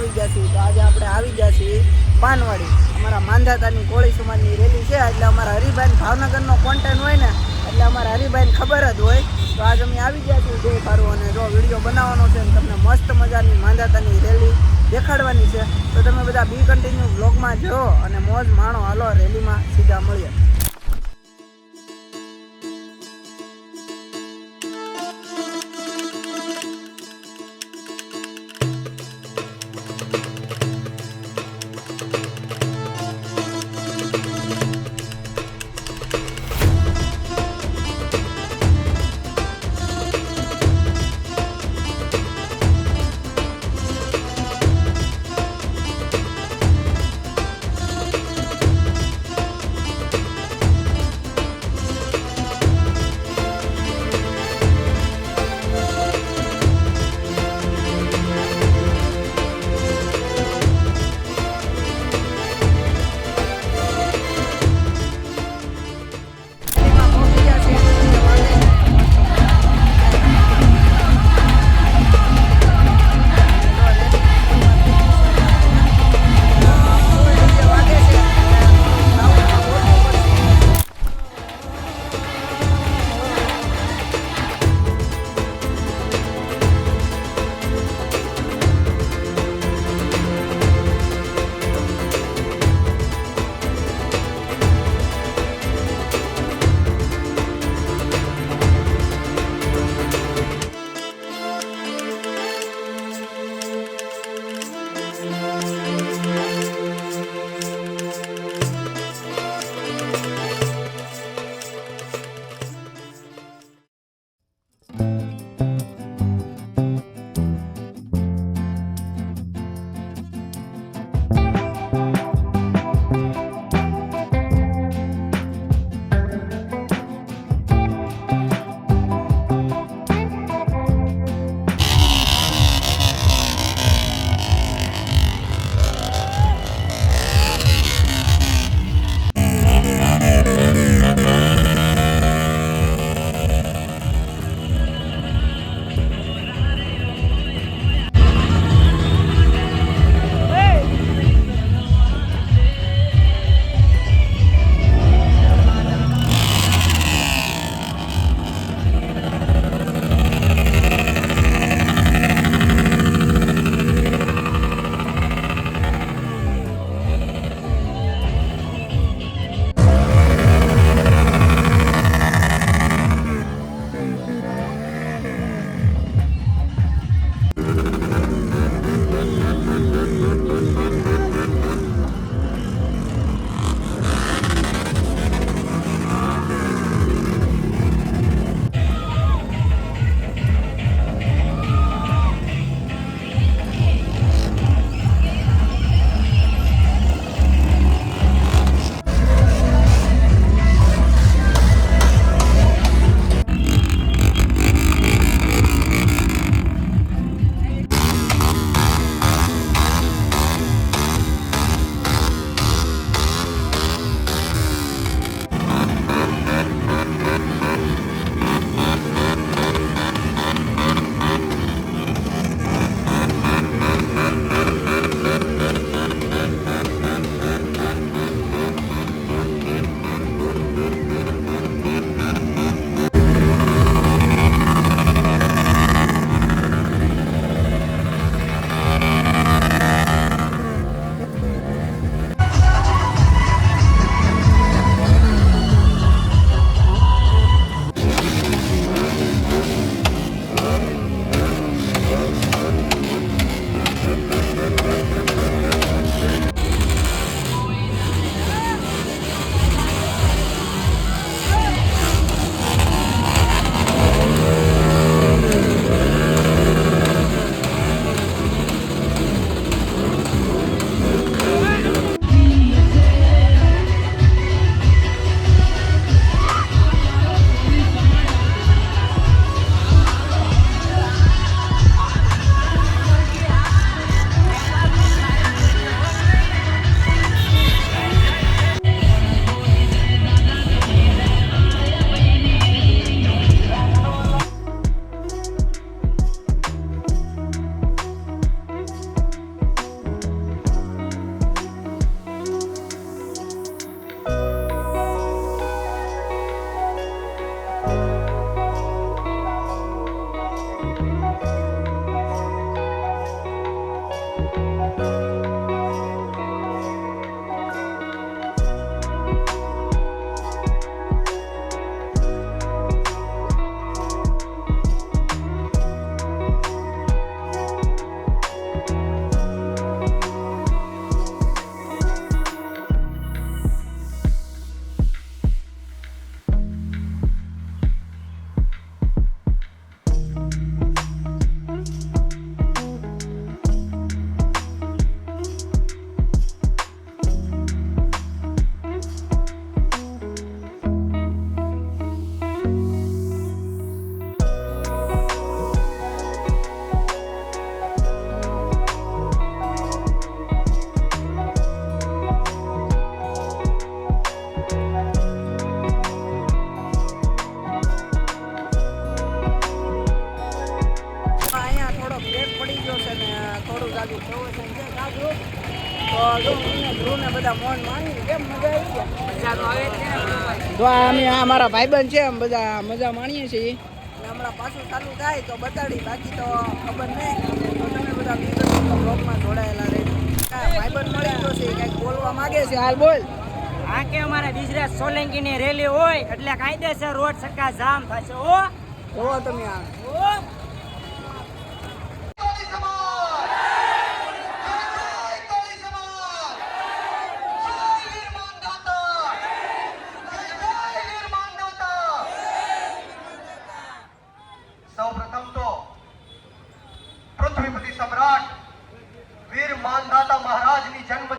આવી ગયા છીએ. તો આજે આપણે આવી ગયા છીએ પાનવાડી. અમારા માંધાતાની કોળી સમાજની રેલી છે, એટલે અમારા હરિભાઈ ભાવનગરનો કોન્ટેન્ટ હોય ને એટલે અમારા હરિભાઈને ખબર જ હોય. તો આજે અમે આવી ગયા છીએ બે કારું, અને જો વિડીયો બનાવવાનો છે અને તમને મસ્ત મજાની માંધાતાની રેલી દેખાડવાની છે. તો તમે બધા બી કન્ટિન્યુ બ્લોગમાં જો અને મોજ માણો. હાલો રેલીમાં સીધા મળીએ. અહીંયા થોડો બ્રેક પડી ગયો છે ને થોડું જાજુ પ્રવચન છે કાજુ તો જો મને ધ્રુવને બધા મોન માની કેમ મજા આવી ગયા મજા તો આવે જ ને તો અમે આ મારા ભાઈબંધ છે એમ બધા મજા માણીએ છીએ અને હમણાં પાછું ચાલુ થાય તો બતાડી બાકી તો ખબર નહીં તો તમે બધા બીજો બ્લોગમાં જોડાયેલા રહેજો ભાઈબંધ મળી ગયો છે કંઈક બોલવા માંગે છે હાલ બોલ આ કે અમારા ગુજરાત સોલંકી ની રેલી હોય એટલે કાયદેસર રોડ સક્કા જામ થશે હો જોવો તમે આ સૌપ્રથમ તો પૃથ્વીપતિ સમ્રાટ વીર માનધાતા મહારાજની જન્મ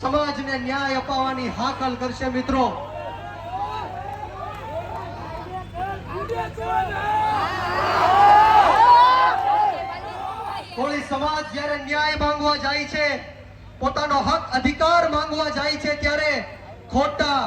સમાજને ન્યાય અપાવવાની હાકલ કરશે મિત્રો કોળી સમાજ જ્યારે ન્યાય માંગવા જાય છે પોતાનો હક અધિકાર માંગવા જાય છે ત્યારે ખોટા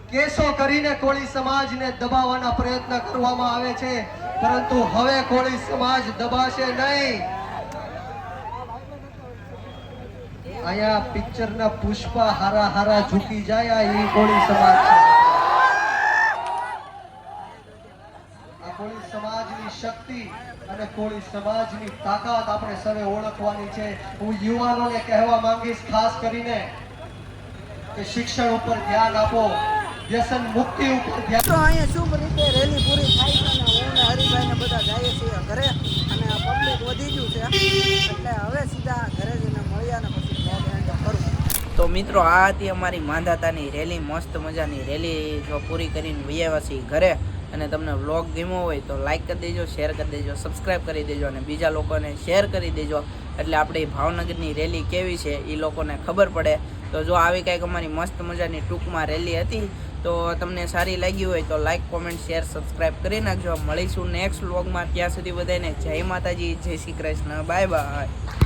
કેસો કરીને કોળી સમાજને દબાવવાના પ્રયત્ન કરવામાં આવે છે પરંતુ હવે કોળી સમાજ દબાશે નહીં આયા પિક્ચરના પુષ્પા હારા હારા ઝૂકી જાય આ કોળી સમાજ છે આ કોળી સમાજની શક્તિ અને કોળી સમાજની તાકાત આપણે સૌએ ઓળખવાની છે હું યુવાનોને કહેવા માંગીશ ખાસ કરીને કે શિક્ષણ ઉપર ધ્યાન આપો વ્યસન મુક્તિ ઉપર ધ્યાન તો અહીંયા શુભ રીતે રેલી પૂરી થાય છે અને હું ને હરિભાઈને બધા જઈએ છીએ ઘરે અને પબ્લિક વધી ગયું છે એટલે હવે સીધા ઘરે જઈને મળ્યા ને પછી બ્લોગ એન્ડ કરું તો મિત્રો આ હતી અમારી માંધાતાની રેલી મસ્ત મજાની રેલી જો પૂરી કરીને વૈયા છીએ ઘરે અને તમને વ્લોગ ગમ્યો હોય તો લાઈક કરી દેજો શેર કરી દેજો સબસ્ક્રાઈબ કરી દેજો અને બીજા લોકોને શેર કરી દેજો એટલે આપણી ભાવનગરની રેલી કેવી છે એ લોકોને ખબર પડે તો જો આવી કંઈક અમારી મસ્ત મજાની ટૂંકમાં રેલી હતી તો તમને સારી લાગી હોય તો લાઈક કોમેન્ટ શેર સબસ્ક્રાઈબ કરી નાખજો મળીશું નેક્સ્ટ વ્લોગમાં ત્યાં સુધી બધાને જય માતાજી જય શ્રી કૃષ્ણ બાય બાય